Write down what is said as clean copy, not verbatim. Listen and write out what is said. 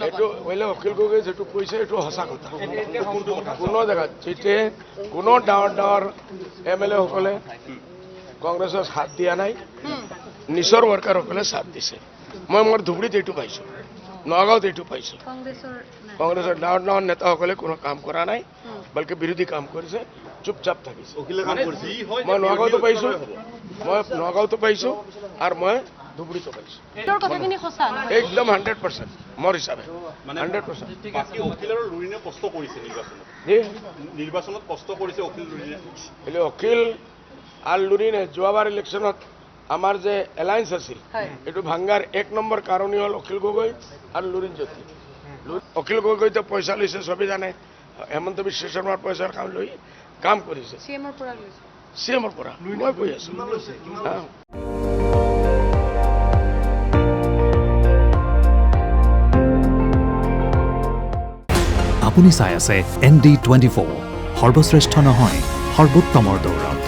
এইটো হইলে অখিল গগৈ যেটো কৈছে এইটো সঁচা কথা কোনো জেগাত যেতে কোনো ডাঙৰ এমএলএ সকলে কংগ্ৰেছৰ সাথ দিয়া নাই নিজৰ ওয়াৰ্কাৰসকলে সাথ দিছে মই মোৰ ধুবুৰীত এইটো পাইছো নগাঁৱত এইটো পাইছো কংগ্ৰেছৰ ডাঙৰ নেতাসকলে কোনো কাম কৰা নাই বলকে বিৰোধী কাম কৰিছে চুপচাপ থাকিছে মই নগাঁৱতো পাইছো আৰু মই ধুবুৰীতো পাইছো একদম 100% মোৰ হিচাপে 100% বাকি অখিলৰ লুৰিনে কষ্ট কৰিছে নিৰ্বাচনত কষ্ট কৰিছে অখিল লুৰিনে এলে অখিল আৰ লুৰিনে যোৱাবাৰ ইলেকশনত আমার যে এলায়েন্স আছিল এটু ভাঙ্গার 1 নম্বর কারণই হল অখিল গগৈ আর লুরিন জ্যোতি অখিল গগৈ তো পয়সা লইছে সবই জানে হেমন্ত বিশ্ব শর্মার পয়সার কাম লই কাম করেছে সিএমৰ পৰা মই কৈ আছো আপুনি চাই আছে ND24 সৰ্বশ্ৰেষ্ঠ নহয় সৰ্বোত্তমৰ দৌৰত।